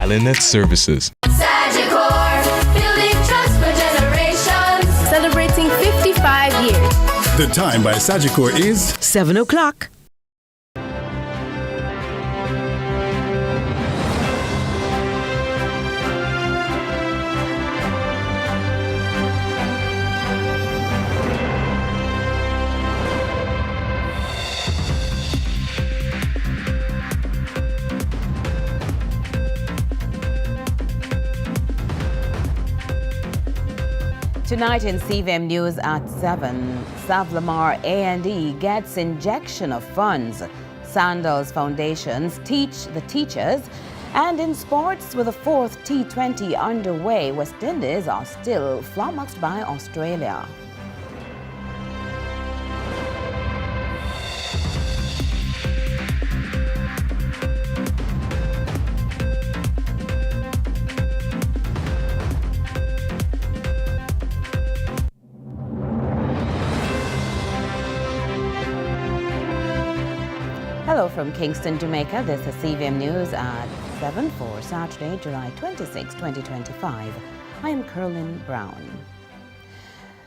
Telenet Services. Building trust for generations. Celebrating 55 years. The time by Sagicor is 7 o'clock. Tonight in CVM News at 7, Savlamar A&E gets injection of funds. Sandals Foundations teach the teachers. And in sports, with the fourth T20 underway, West Indies are still flummoxed by Australia. Hello from Kingston, Jamaica. This is CVM News at 7 for Saturday, July 26, 2025. I am Curlin Brown.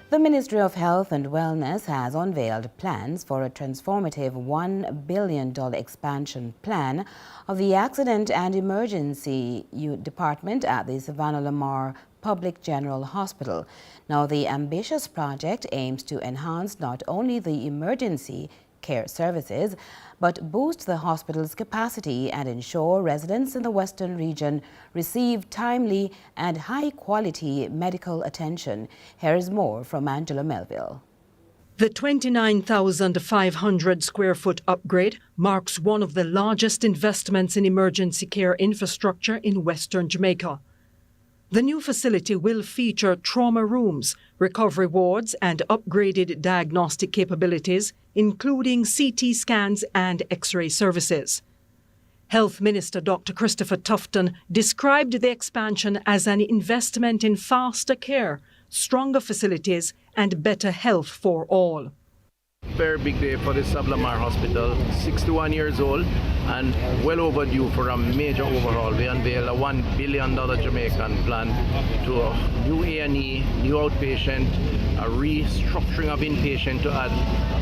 The Ministry of Health and Wellness has unveiled plans for a transformative $1 billion expansion plan of the Accident and Emergency Department at the Savannah Lamar Public General Hospital. Now, the ambitious project aims to enhance not only the emergency care services, but boost the hospital's capacity and ensure residents in the Western region receive timely and high-quality medical attention. Here is more from Angela Melville. The 29,500 square foot upgrade marks one of the largest investments in emergency care infrastructure in Western Jamaica. The new facility will feature trauma rooms, recovery wards, and upgraded diagnostic capabilities, including CT scans and X-ray services. Health Minister Dr. Christopher Tufton described the expansion as an investment in faster care, stronger facilities, and better health for all. Very big day for the Savlamar Hospital, 61 years old and well overdue for a major overhaul. We unveiled a $1 billion Jamaican plan to a new A&E, new outpatient, a restructuring of inpatient to add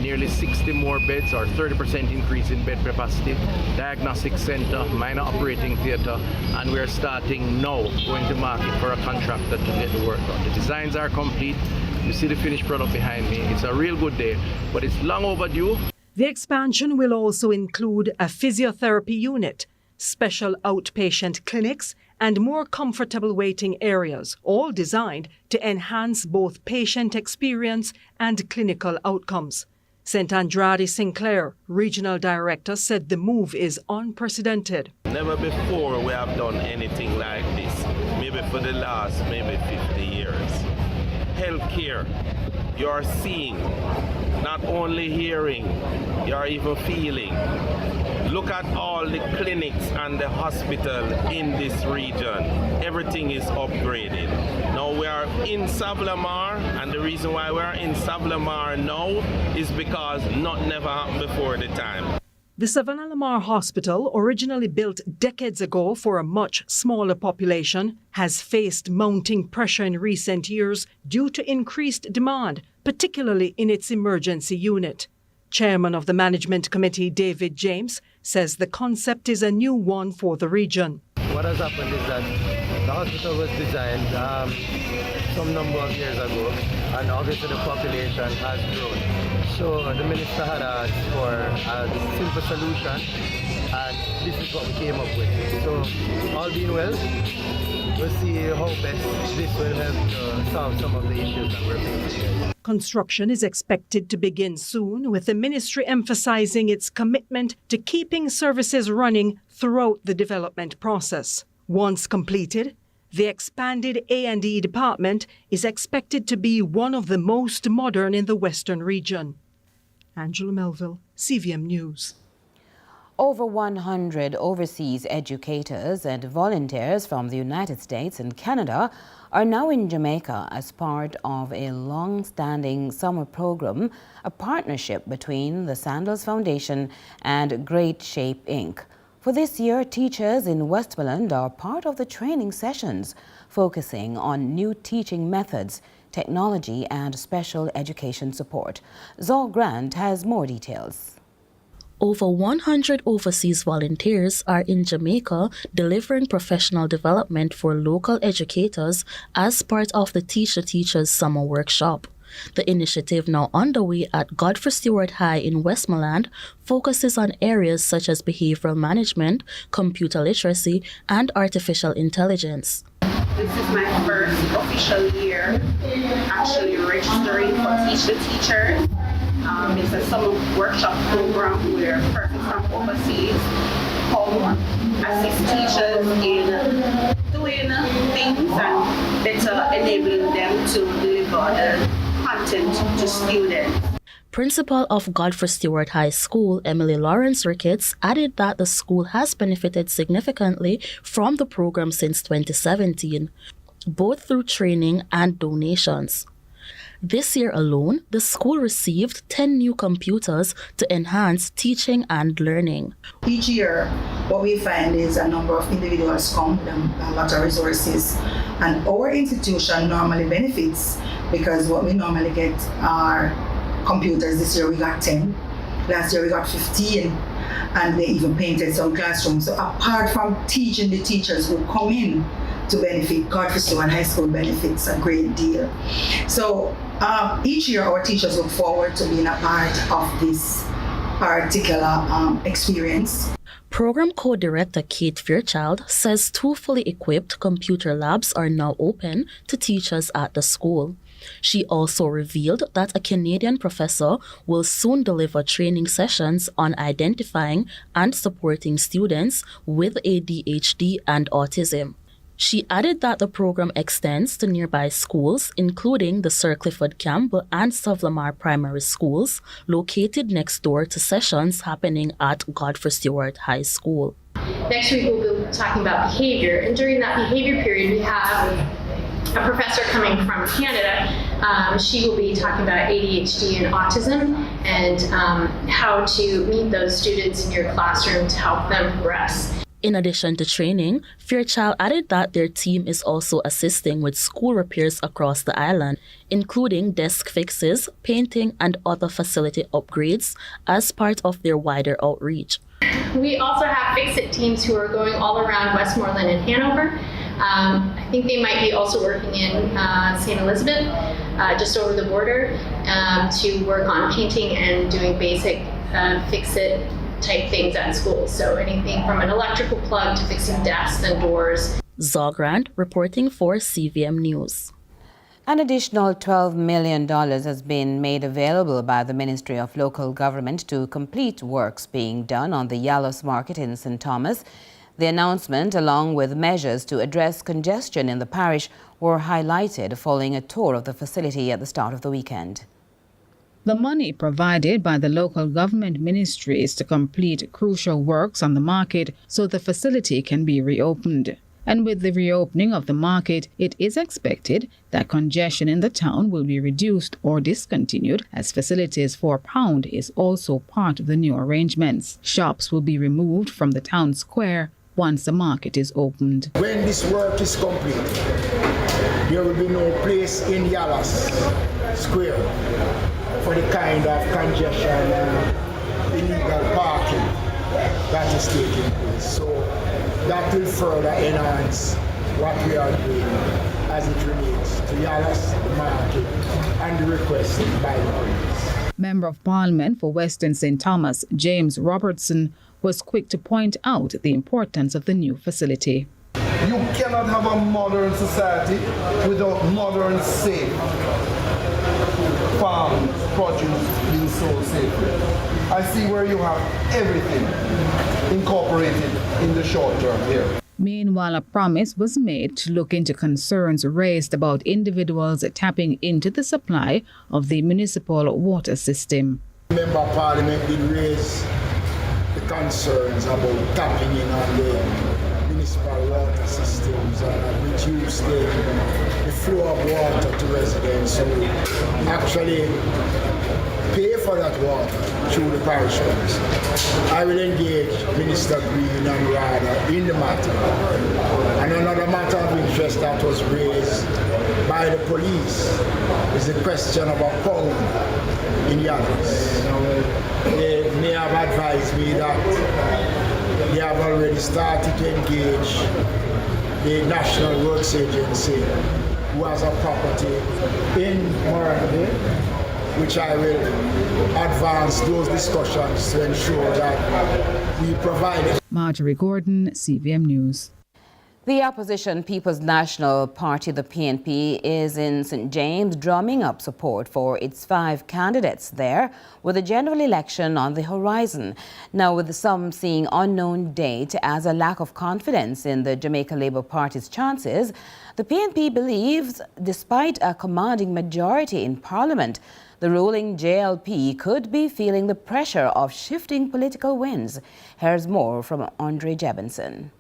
nearly 60 more beds or 30% increase in bed capacity, diagnostic center, minor operating theater, and we're starting now going to market for a contractor to get the work done. The designs are complete. You see the finished product behind me. It's a real good day, but it's long overdue. The expansion will also include a physiotherapy unit, special outpatient clinics, and more comfortable waiting areas, all designed to enhance both patient experience and clinical outcomes. St. Andrade Sinclair, Regional Director, said the move is unprecedented. Never before we have done anything like this, maybe for the last 50 years. Healthcare, you are seeing, not only hearing, you are even feeling. Look at all the clinics and the hospital in this region. Everything is upgraded. Now we are in Savlamar, and the reason why we are in Savlamar now is because nothing never happened before the time. The Savannah Lamar Hospital, originally built decades ago for a much smaller population, has faced mounting pressure in recent years due to increased demand, particularly in its emergency unit. Chairman of the Management Committee, David James, says the concept is a new one for the region. What has happened is that the hospital was designed some number of years ago, and obviously the population has grown. So the minister had asked for a simple solution, and this is what we came up with. So all being well, we'll see how best this will help to solve some of the issues that we're facing. Construction is expected to begin soon, with the ministry emphasizing its commitment to keeping services running throughout the development process. Once completed, the expanded A&E department is expected to be one of the most modern in the Western region. Angela Melville, CVM News. Over 100 overseas educators and volunteers from the United States and Canada are now in Jamaica as part of a long-standing summer program, a partnership between the Sandals Foundation and Great Shape Inc. For this year, teachers in Westmoreland are part of the training sessions, focusing on new teaching methods, technology and special education support. Zol Grant has more details. Over 100 overseas volunteers are in Jamaica delivering professional development for local educators as part of the Teach the Teachers Summer Workshop. The initiative, now underway at Godfrey Stewart High in Westmoreland, focuses on areas such as behavioral management, computer literacy, and artificial intelligence. This is my first official year actually registering for Teach the Teachers. It's a summer workshop program where persons from overseas come assist teachers in doing things and better enabling them to deliver the content to students. Principal of Godfrey Stewart High School, Emily Lawrence Ricketts, added that the school has benefited significantly from the program since 2017, both through training and donations. This year alone, the school received 10 new computers to enhance teaching and learning. Each year, what we find is a number of individuals come with a lot of resources, and our institution normally benefits because what we normally get are computers. This year we got 10, last year we got 15, and they even painted some classrooms. So apart from teaching the teachers who come in to benefit, Godfrey Stewart High School benefits a great deal. So each year our teachers look forward to being a part of this particular experience. Program Co-Director Kate Fairchild says 2 fully equipped computer labs are now open to teachers at the school. She also revealed that a Canadian professor will soon deliver training sessions on identifying and supporting students with ADHD and autism. She added that the program extends to nearby schools, including the Sir Clifford Campbell and Savlamar primary schools, located next door to sessions happening at Godfrey Stewart High School. Next week we'll be talking about behavior, and during that behavior period we have a professor coming from Canada. She will be talking about ADHD and autism and how to meet those students in your classroom to help them progress. In addition to training, Fairchild added that their team is also assisting with school repairs across the island, including desk fixes, painting, and other facility upgrades as part of their wider outreach. We also have Fix-It teams who are going all around Westmoreland and Hanover. I think they might be also working in St. Elizabeth, just over the border, to work on painting and doing basic Fix-It type things at school. So anything from an electrical plug to fixing desks and doors. Zogrand reporting for CVM News. An additional $12 million has been made available by the Ministry of Local Government to complete works being done on the Yalos Market in St. Thomas. The announcement, along with measures to address congestion in the parish, were highlighted following a tour of the facility at the start of the weekend. The money provided by the local government ministry is to complete crucial works on the market so the facility can be reopened. And with the reopening of the market, it is expected that congestion in the town will be reduced or discontinued, as facilities for Pound is also part of the new arrangements. Shops will be removed from the town square once the market is opened. When this work is complete, there will be no place in Yalos Square for the kind of congestion and illegal parking that is taking place. So that will further enhance what we are doing as it relates to Yalos, the market, and the request by the police. Member of Parliament for Western St. Thomas, James Robertson, was quick to point out the importance of the new facility. You cannot have a modern society without modern, safe farm produce being sold safely. I see where you have everything incorporated in the short term here. Meanwhile, a promise was made to look into concerns raised about individuals tapping into the supply of the municipal water system. Member of Parliament did raise the concerns about tapping in on the municipal water systems and reduce the flow of water to residents. So actually, pay for that water through the parish funds, I will engage Minister Green and Rada in the matter. And another matter of interest that was raised by the police is the question of a pound in Yalos. They may have advised me that they have already started to engage the National Works Agency, who has a property in Morandi, which I will advance those discussions to ensure that we provide it. Marjorie Gordon, CVM News. The opposition People's National Party, the PNP, is in St. James drumming up support for its 5 candidates there, with a general election on the horizon. Now, with some seeing unknown date as a lack of confidence in the Jamaica Labour Party's chances, the PNP believes, despite a commanding majority in Parliament, the ruling JLP could be feeling the pressure of shifting political winds. Here's more from Andre Jebinson.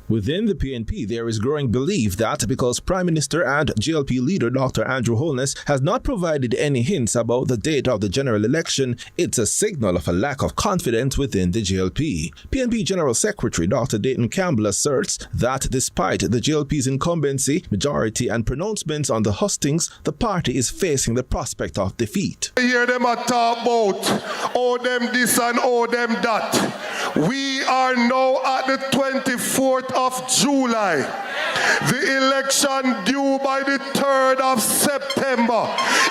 Within the PNP, there is growing belief that because Prime Minister and JLP leader Dr. Andrew Holness has not provided any hints about the date of the general election, it's a signal of a lack of confidence within the JLP. PNP General Secretary Dr. Dayton Campbell asserts that despite the JLP's incumbency, majority and pronouncements on the hustings, the party is facing the prospect of defeat. I hear them talk about, oh them this and oh them that. We are now at the 24th of July. The election due by the 3rd of September.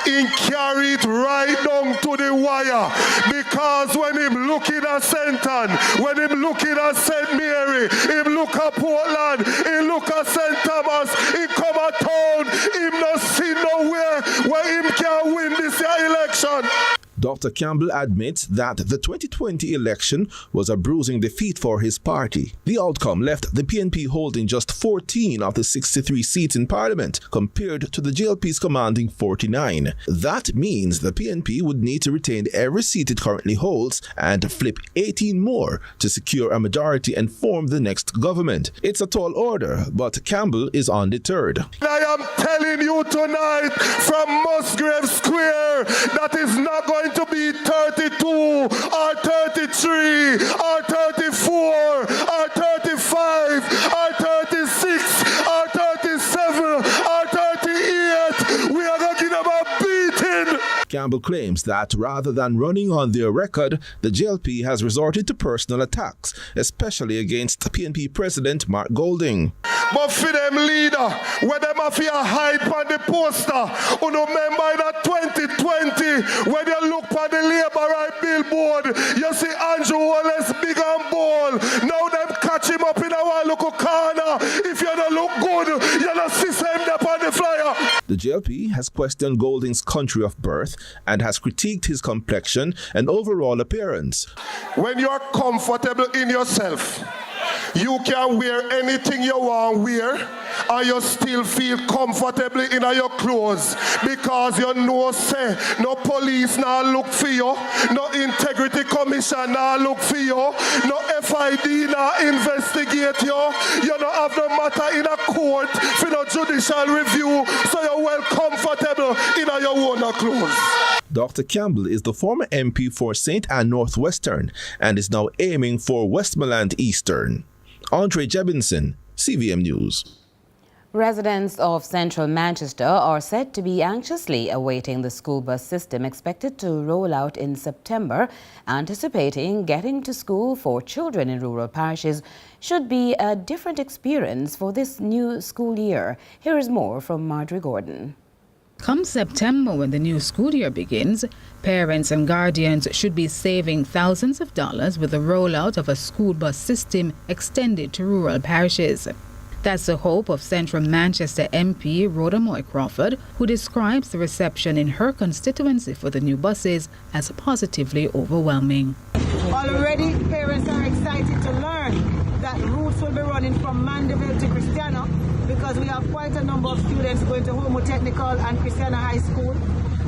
He carried right down to the wire, because when him looking at St. Ann, when him looking at St. Mary, him look at Portland, he look at St. Thomas, he come at town, him not see nowhere where him can win this election. Dr. Campbell admits that the 2020 election was a bruising defeat for his party. The outcome left the PNP holding just 14 of the 63 seats in Parliament, compared to the JLP's commanding 49. That means the PNP would need to retain every seat it currently holds and flip 18 more to secure a majority and form the next government. It's a tall order, but Campbell is undeterred. I am telling you tonight from Musgrave Square that is not going to be 32 or 33 or 34 or 35 or 36 or 37 or 38. We are going to give them a beating. Campbell claims that rather than running on their record, the JLP has resorted to personal attacks, especially against PNP President Mark Golding. But for them leader, where them have to hide on the poster, you remember that 2020, when you look on the Labour right billboard, you see Andrew Wallace big and ball. Now them catch him up in our local corner. If you don't look good, you don't see him up on the flyer. The JLP has questioned Golding's country of birth and has critiqued his complexion and overall appearance. When you are comfortable in yourself, you can wear anything you want to wear, and you still feel comfortably in your clothes, because you know, say, no police now look for you, no integrity commission now look for you, no FID now investigate you, you don't have no matter in a court for no judicial review, so you're well comfortable in your own clothes. Dr. Campbell is the former MP for St. Ann Northwestern and is now aiming for Westmoreland Eastern. Andre Jebinson, CVM News. Residents of central Manchester are said to be anxiously awaiting the school bus system expected to roll out in September, anticipating getting to school for children in rural parishes should be a different experience for this new school year. Here is more from Marjorie Gordon. Come September, when the new school year begins, parents and guardians should be saving thousands of dollars with the rollout of a school bus system extended to rural parishes. That's the hope of Central Manchester MP Rhoda Moy Crawford, who describes the reception in her constituency for the new buses as positively overwhelming. Already, parents are excited to learn that routes will be running from Mandeville to Christiana, because we have quite a number of students going to Homo Technical and Christiana High School.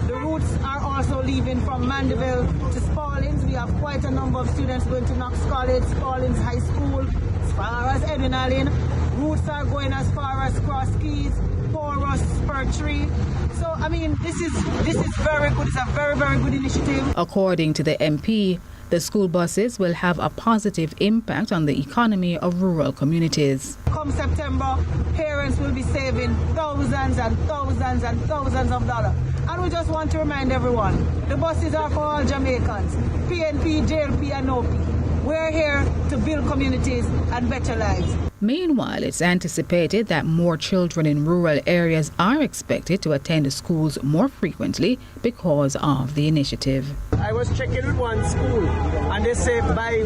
The routes are also leaving from Mandeville to Spaldings. We have quite a number of students going to Knox College, Spaldings High School, as far as Edwin Allen. Routes are going as far as Cross Keys, Port bus per tree. So I mean, this is very good. It's a very, very good initiative. According to the MP, the school buses will have a positive impact on the economy of rural communities. Come September, parents will be saving thousands and thousands and thousands of dollars. And we just want to remind everyone, the buses are for all Jamaicans, PNP, JLP and OP. We're here to build communities and better lives. Meanwhile, it's anticipated that more children in rural areas are expected to attend schools more frequently because of the initiative. I was checking with one school and they say by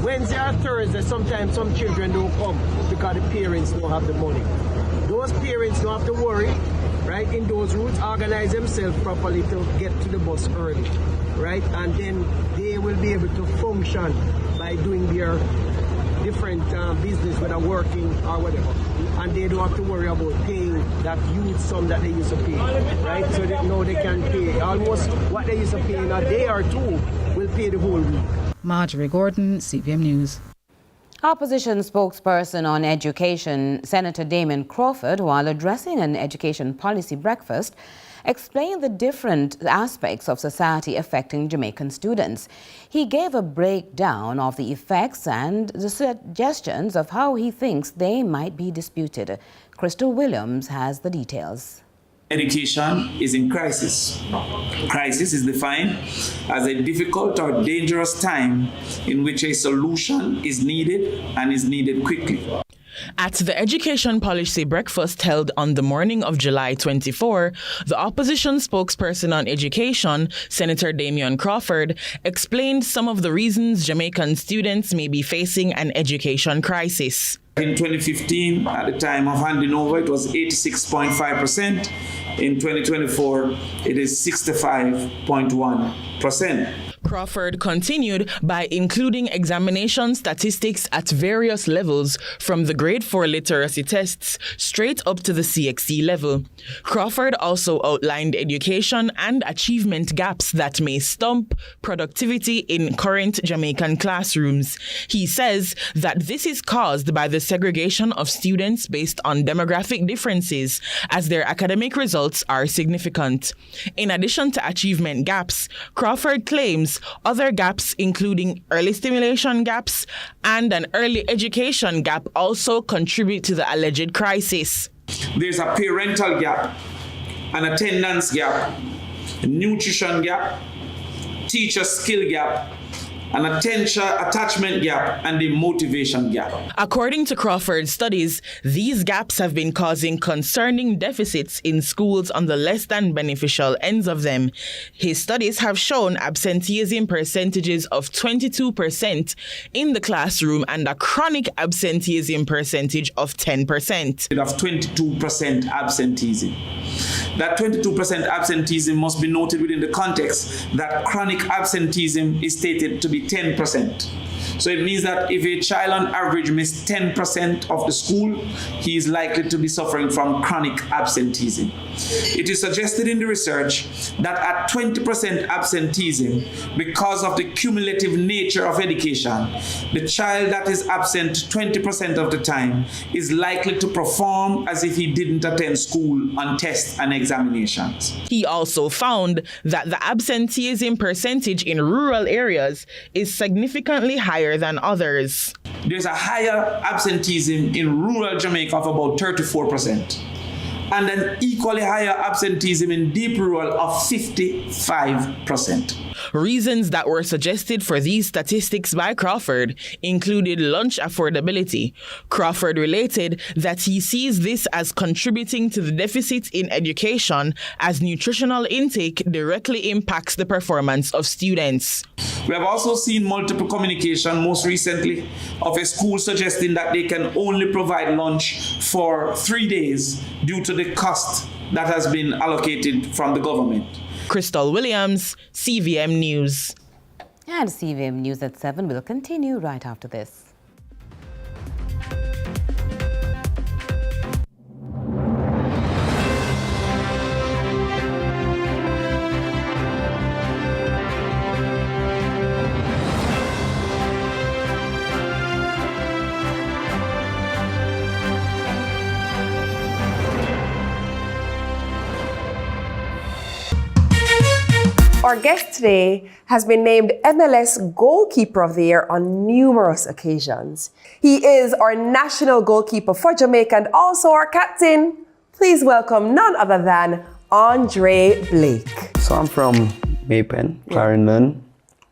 Wednesday or Thursday sometimes some children don't come because the parents don't have the money. Those parents don't have to worry, right, in those routes, organize themselves properly to get to the bus early, right, and then they will be able to function by doing their different business, whether working or whatever, and they don't have to worry about paying that huge sum that they used to pay, right? So that now they can pay almost what they used to pay in a day or two will pay the whole week. Marjorie Gordon, CVM News. Opposition spokesperson on education, Senator Damien Crawford, while addressing an education policy breakfast, explained the different aspects of society affecting Jamaican students. He gave a breakdown of the effects and the suggestions of how he thinks they might be disputed. Crystal Williams has the details. Education is in crisis. Crisis is defined as a difficult or dangerous time in which a solution is needed and is needed quickly. At the Education Policy Breakfast held on the morning of July 24, the opposition spokesperson on education, Senator Damien Crawford, explained some of the reasons Jamaican students may be facing an education crisis. In 2015, at the time of handing over, it was 86.5%. In 2024, it is 65.1%. Crawford continued by including examination statistics at various levels from the grade 4 literacy tests straight up to the CXC level. Crawford also outlined education and achievement gaps that may stump productivity in current Jamaican classrooms. He says that this is caused by the segregation of students based on demographic differences as their academic results are significant. In addition to achievement gaps, Crawford claims other gaps, including early stimulation gaps and an early education gap, also contribute to the alleged crisis. There's a parental gap, an attendance gap, a nutrition gap, teacher skill gap, an attachment gap, and a motivation gap. According to Crawford's studies, these gaps have been causing concerning deficits in schools on the less than beneficial ends of them. His studies have shown absenteeism percentages of 22% in the classroom and a chronic absenteeism percentage of 10%. Of 22% absenteeism. That 22% absenteeism must be noted within the context that chronic absenteeism is stated to be 10%. So it means that if a child on average misses 10% of the school, he is likely to be suffering from chronic absenteeism. It is suggested in the research that at 20% absenteeism, because of the cumulative nature of education, the child that is absent 20% of the time is likely to perform as if he didn't attend school on tests and examinations. He also found that the absenteeism percentage in rural areas is significantly higher than others. There's a higher absenteeism in rural Jamaica of about 34%, and an equally higher absenteeism in deep rural of 55%. Reasons that were suggested for these statistics by Crawford included lunch affordability. Crawford related that he sees this as contributing to the deficit in education as nutritional intake directly impacts the performance of students. We have also seen multiple communication, most recently, of a school suggesting that they can only provide lunch for 3 days due to the cost that has been allocated from the government. Crystal Williams, CVM News. And CVM News at 7 will continue right after this. Our guest today has been named MLS Goalkeeper of the Year on numerous occasions. He is our national goalkeeper for Jamaica and also our captain. Please welcome none other than Andre Blake. So I'm from Maypen, Clarendon,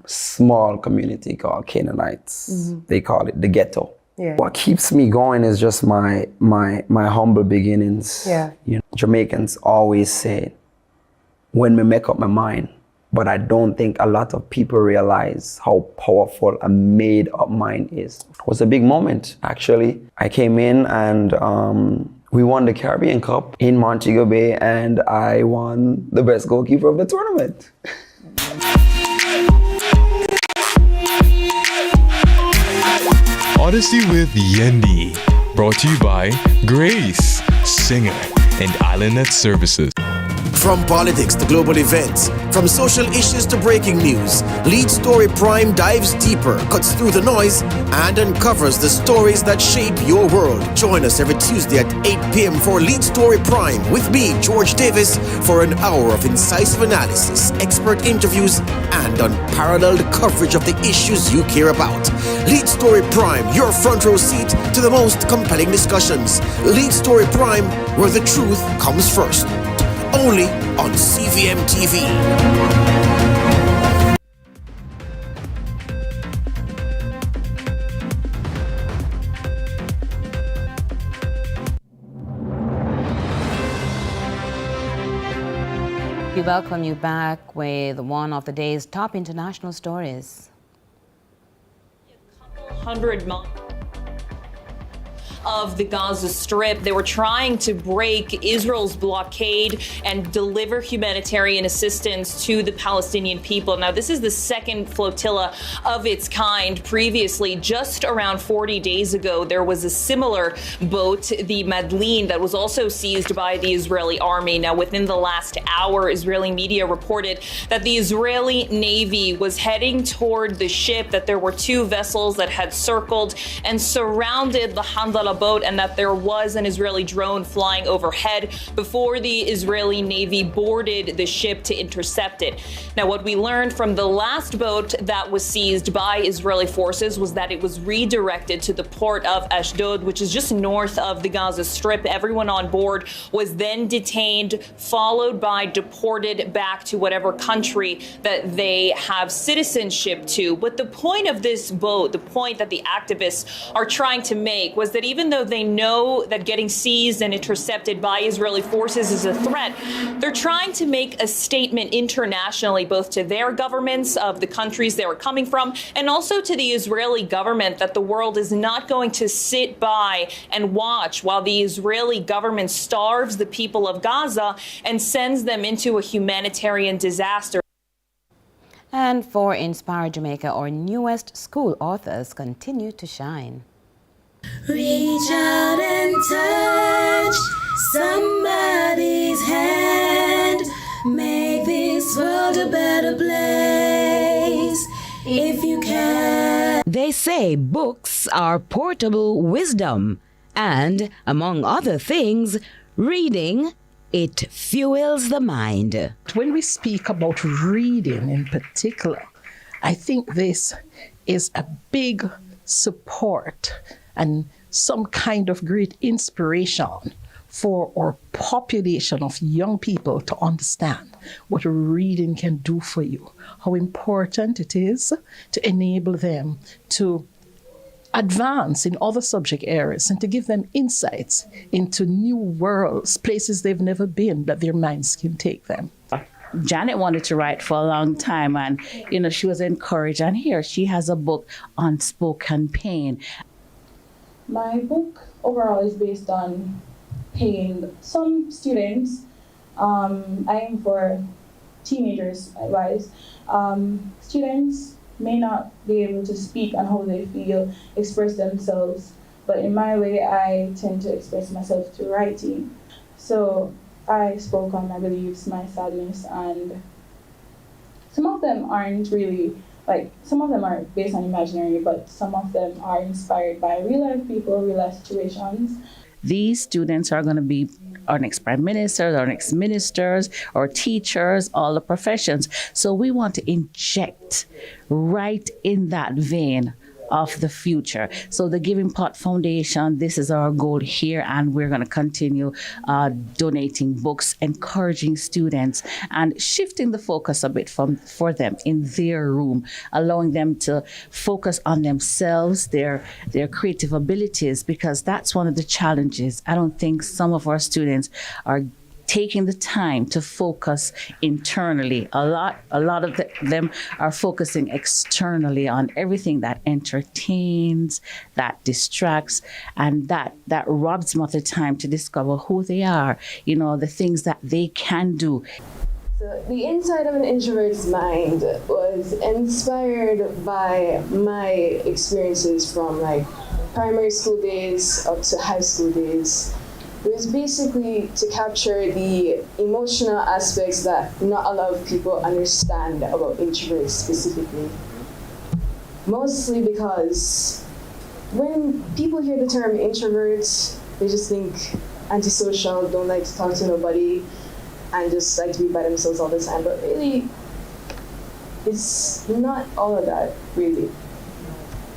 small community called Canaanites. They call it the ghetto. Yeah. What keeps me going is just my humble beginnings. Yeah. You know, Jamaicans always say, when we make up my mind, but I don't think a lot of people realize how powerful a made up mind is. It was a big moment, actually. I came in and we won the Caribbean Cup in Montego Bay and I won the best goalkeeper of the tournament. Odyssey with Yendi, brought to you by Grace, Singer, and Islandnet Services. From politics to global events, from social issues to breaking news, Lead Story Prime dives deeper, cuts through the noise, and uncovers the stories that shape your world. Join us every Tuesday at 8 p.m. for Lead Story Prime with me, George Davis, for an hour of incisive analysis, expert interviews, and unparalleled coverage of the issues you care about. Lead Story Prime, your front row seat to the most compelling discussions. Lead Story Prime, where the truth comes first. Only on CVM TV. We welcome you back with one of the day's top international stories. 100 miles of the Gaza Strip. They were trying to break Israel's blockade and deliver humanitarian assistance to the Palestinian people. Now, this is the second flotilla of its kind. Previously, just around 40 days ago, there was a similar boat, the Madlin, that was also seized by the Israeli army. Now, within the last hour, Israeli media reported that the Israeli Navy was heading toward the ship, that there were two vessels that had circled and surrounded the Handala boat, and that there was an Israeli drone flying overhead before the Israeli Navy boarded the ship to intercept it. Now, what we learned from the last boat that was seized by Israeli forces was that it was redirected to the port of Ashdod, which is just north of the Gaza Strip. Everyone on board was then detained, followed by deported back to whatever country that they have citizenship to. But the point of this boat, the point that the activists are trying to make, was that even though they know that getting seized and intercepted by Israeli forces is a threat, they're trying to make a statement internationally, both to their governments of the countries they were coming from, and also to the Israeli government, that the world is not going to sit by and watch while the Israeli government starves the people of Gaza and sends them into a humanitarian disaster. And for Inspire Jamaica, our newest school authors continue to shine. Reach out and touch somebody's hand. Make this world a better place if you can. They say books are portable wisdom, and among other things, reading, it fuels the mind. When we speak about reading in particular, I think this is a big support and some kind of great inspiration for our population of young people to understand what reading can do for you, how important it is to enable them to advance in other subject areas and to give them insights into new worlds, places they've never been, that their minds can take them. Janet wanted to write for a long time, and she was encouraged, and here she has a book on spoken pain. My book overall is based on paying some students. I aim for teenagers wise. Students may not be able to speak on how they feel, express themselves, but in my way, I tend to express myself through writing. So I spoke on my beliefs, my sadness, and some of them aren't really, some of them are based on imaginary, but some of them are inspired by real life people, real life situations. These students are going to be our next prime ministers, our next ministers, our teachers, all the professions. So we want to inject right in that vein of the future. So the Giving Pot Foundation, this is our goal here, and we're going to continue donating books, encouraging students, and shifting the focus a bit for them in their room, allowing them to focus on themselves, their creative abilities, because that's one of the challenges. I don't think some of our students are taking the time to focus internally. A lot of them are focusing externally on everything that entertains, that distracts, and that robs them of the time to discover who they are, the things that they can do. So the inside of an introvert's mind was inspired by my experiences from like primary school days up to high school days. It was basically to capture the emotional aspects that not a lot of people understand about introverts specifically. Mostly because when people hear the term introverts, they just think antisocial, don't like to talk to nobody, and just like to be by themselves all the time. But really, it's not all of that, really.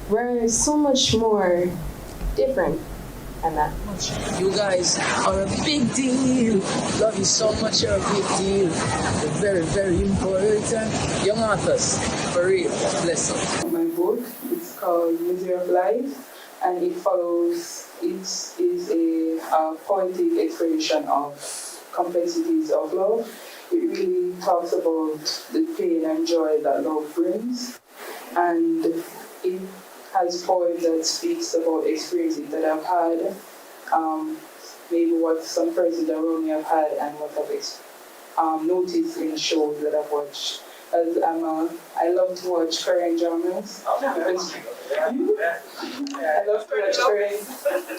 We're so much more different. You guys are a big deal. Love you so much, you're a big deal. You're very, very important. Young authors, for real, bless them. My book, it's called Misery of Life, and it is a poetic expression of complexities of love. It really talks about the pain and joy that love brings, and it has poems that speaks about experiences that I've had, maybe what some persons around me have had, and what I've noticed in shows that I've watched. As I love to watch Korean dramas. I love to watch Korean.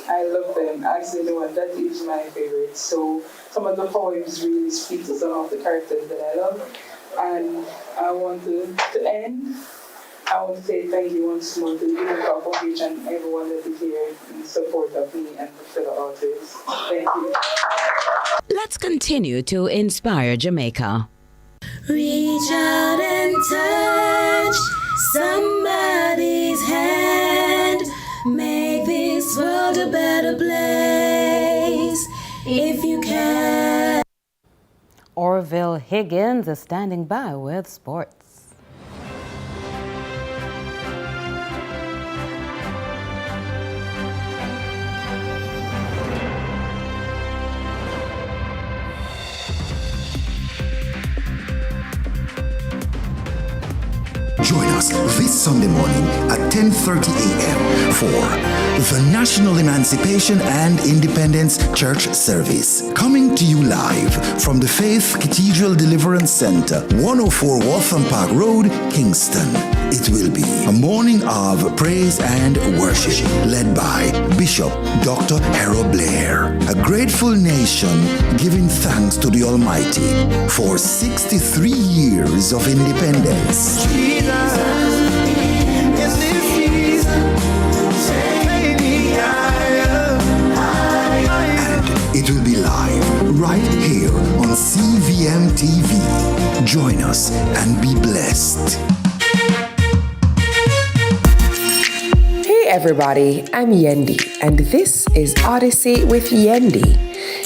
I love them. Actually, the one that is my favorite. So some of the poems really speak to some of the characters that I love, and I want to end. I want to say thank you once more to the Giving Pot Foundation and everyone that is here in support of me and the fellow authors. Thank you. Let's continue to inspire Jamaica. Reach out and touch somebody's hand. Make this world a better place if you can. Orville Higgins is standing by with sports. Join us this Sunday morning at 10:30 a.m. for the National Emancipation and Independence Church Service. Coming to you live from the Faith Cathedral Deliverance Center, 104 Waltham Park Road, Kingston. It will be a morning of praise and worship led by Bishop Dr. Harold Blair. A grateful nation giving thanks to the Almighty for 63 years of independence. And it will be live right here on CVM TV. Join us and be blessed. Hey everybody, I'm Yendi, and this is Odyssey with Yendi.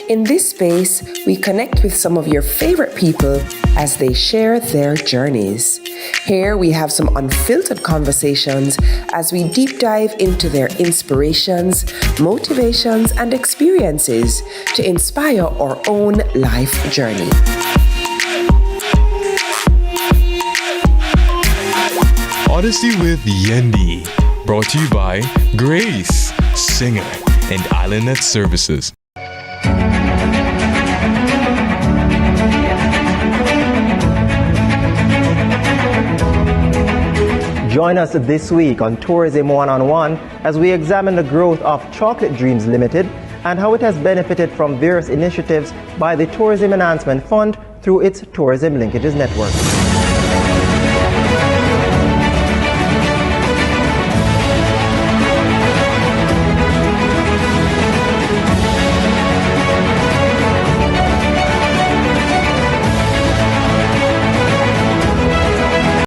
In this space, we connect with some of your favorite people as they share their journeys. Here we have some unfiltered conversations as we deep dive into their inspirations, motivations, and experiences to inspire our own life journey. Odyssey with Yendi, brought to you by Grace, Singer, and IslandNet Services. Join us this week on Tourism One-on-One as we examine the growth of Chocolate Dreams Limited and how it has benefited from various initiatives by the Tourism Enhancement Fund through its Tourism Linkages Network.